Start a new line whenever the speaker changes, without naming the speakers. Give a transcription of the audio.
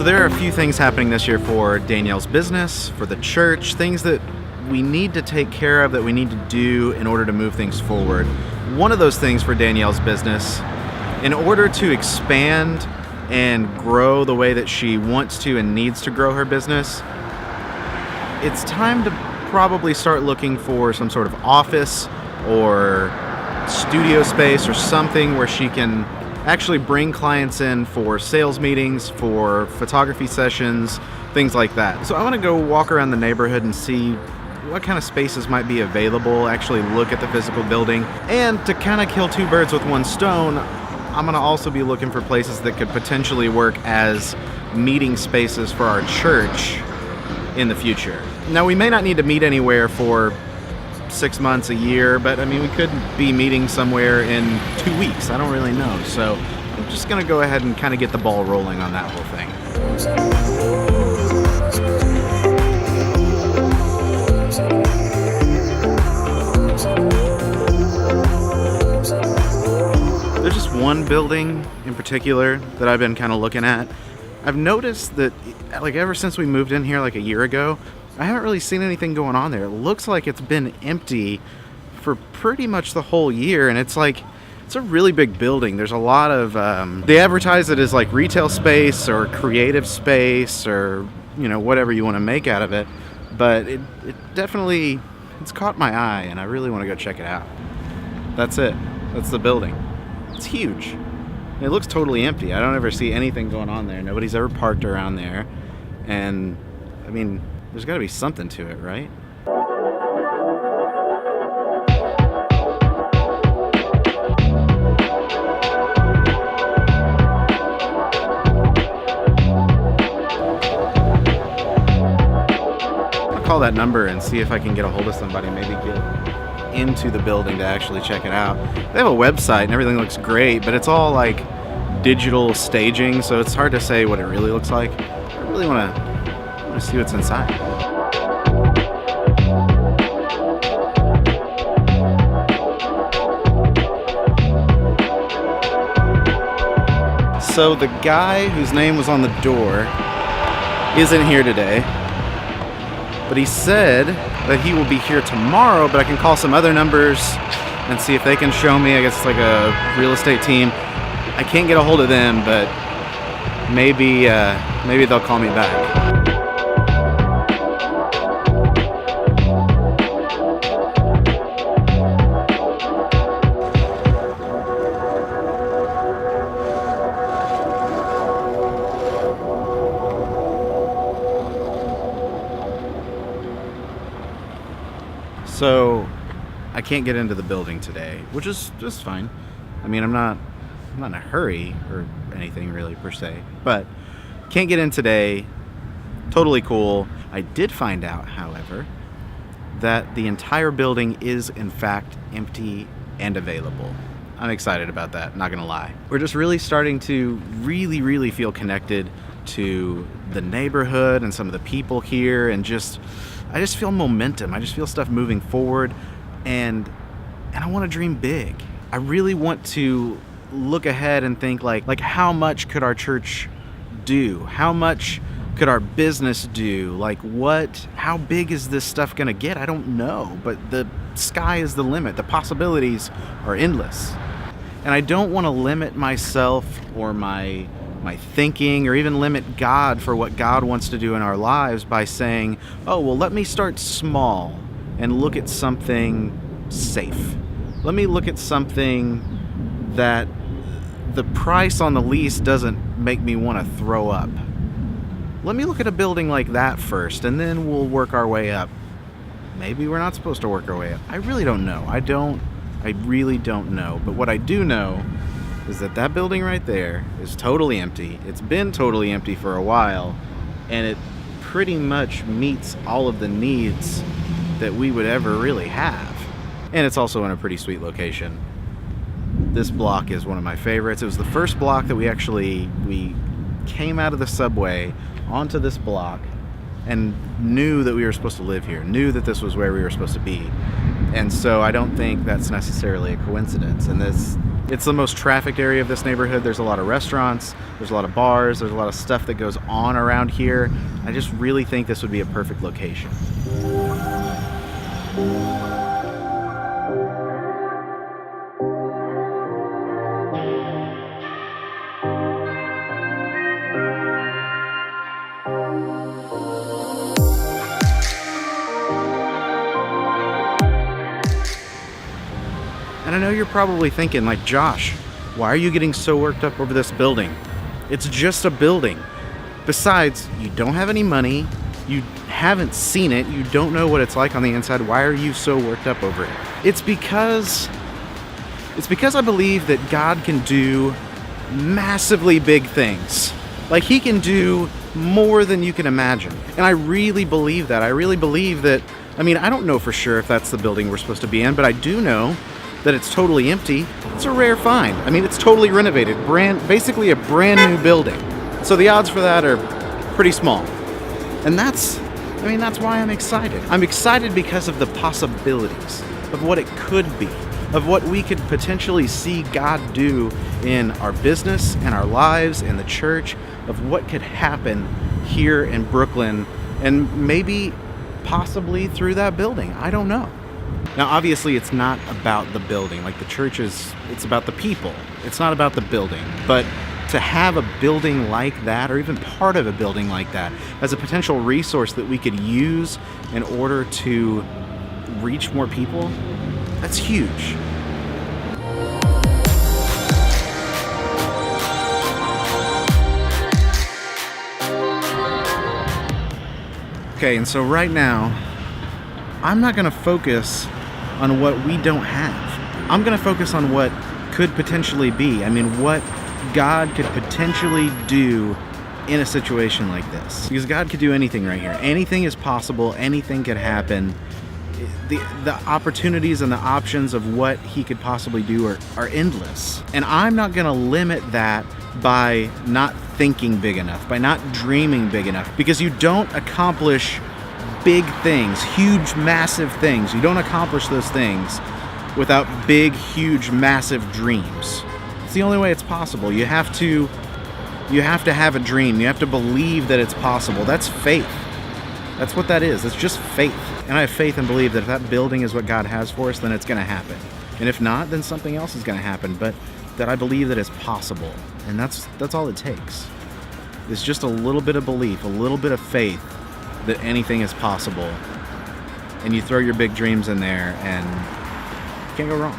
So there are a few things happening this year for Danielle's business, for the church, things that we need to take care of, that we need to do in order to move things forward. One of those things for Danielle's business, in order to expand and grow the way that she wants to and needs to grow her business, it's time to probably start looking for some sort of office or studio space or something where she can actually bring clients in for sales meetings, for photography sessions, things like that. So I want to go walk around the neighborhood and see what kind of spaces might be available, actually look at the physical building, and to kind of kill two birds with one stone, I'm going to also be looking for places that could potentially work as meeting spaces for our church in the future. Now, we may not need to meet anywhere for 6 months, a year, but I mean, we could be meeting somewhere in 2 weeks. I don't really know. So I'm just going to go ahead and kind of get the ball rolling on that whole thing. There's just one building in particular that I've been kind of looking at. I've noticed that, like, ever since we moved in here like a year ago, I haven't really seen anything going on there. It looks like it's been empty for pretty much the whole year, and it's like, it's a really big building. There's a lot of, they advertise it as like retail space or creative space or, you know, whatever you want to make out of it. But it definitely, it's caught my eye, and I really want to go check it out. That's it. That's the building. It's huge. It looks totally empty. I don't ever see anything going on there. Nobody's ever parked around there. And, I mean, there's got to be something to it, right? I'll call that number and see if I can get a hold of somebody, maybe get into the building to actually check it out. They have a website and everything looks great, but it's all like digital staging, so it's hard to say what it really looks like. I really want to see what's inside. So the guy whose name was on the door isn't here today, but he said that he will be here tomorrow, but I can call some other numbers and see if they can show me. I guess it's like a real estate team. I can't get a hold of them, but maybe they'll call me back. So I can't get into the building today, which is just fine. I mean, I'm not in a hurry or anything really per se, but can't get in today. Totally cool. I did find out, however, that the entire building is in fact empty and available. I'm excited about that, not gonna lie. We're just really starting to really feel connected to the neighborhood and some of the people here, and I just feel momentum. I just feel stuff moving forward, and I want to dream big. I really want to look ahead and think like how much could our church do? How much could our business do? Like how big is this stuff going to get? I don't know, but the sky is the limit. The possibilities are endless. And I don't want to limit myself or my thinking, or even limit God for what God wants to do in our lives by saying, oh, well, let me start small and look at something safe. Let me look at something that the price on the lease doesn't make me want to throw up. Let me look at a building like that first, and then we'll work our way up. Maybe we're not supposed to work our way up. I really don't know. I really don't know. But what I do know is that building right there is totally empty. It's been totally empty for a while, and it pretty much meets all of the needs that we would ever really have. And it's also in a pretty sweet location. This block is one of my favorites. It was the first block that we came out of the subway onto this block and knew that we were supposed to live here, knew that this was where we were supposed to be. And so I don't think that's necessarily a coincidence. And this It's the most trafficked area of this neighborhood. There's a lot of restaurants, there's a lot of bars, there's a lot of stuff that goes on around here. I just really think this would be a perfect location. And I know you're probably thinking, like, Josh, why are you getting so worked up over this building? It's just a building. Besides, you don't have any money, you haven't seen it, you don't know what it's like on the inside. Why are you so worked up over it? It's because I believe that God can do massively big things. Like, he can do more than you can imagine. And I really believe that. I really believe that, I mean, I don't know for sure if that's the building we're supposed to be in, but I do know that it's totally empty. It's a rare find. I mean, it's totally renovated, basically a brand new building. So the odds for that are pretty small. And that's why I'm excited. I'm excited because of the possibilities of what it could be, of what we could potentially see God do in our business and our lives and the church, of what could happen here in Brooklyn and maybe possibly through that building. I don't know. Now, obviously, it's not about the building. Like, the church it's about the people. It's not about the building. But to have a building like that, or even part of a building like that, as a potential resource that we could use in order to reach more people, that's huge. Okay, and so right now, I'm not going to focus on what we don't have. I'm going to focus on what could potentially be. I mean, what God could potentially do in a situation like this. Because God could do anything right here. Anything is possible. Anything could happen. The opportunities and the options of what he could possibly do are endless. And I'm not going to limit that by not thinking big enough, by not dreaming big enough. Because you don't accomplish big things, huge, massive things. You don't accomplish those things without big, huge, massive dreams. It's the only way it's possible. You have to have a dream. You have to believe that it's possible. That's faith. That's what that is. It's just faith. And I have faith and believe that if that building is what God has for us, then it's going to happen. And if not, then something else is going to happen. But that I believe that it's possible. And that's all it takes. It's just a little bit of belief, a little bit of faith that anything is possible, and you throw your big dreams in there and you can't go wrong.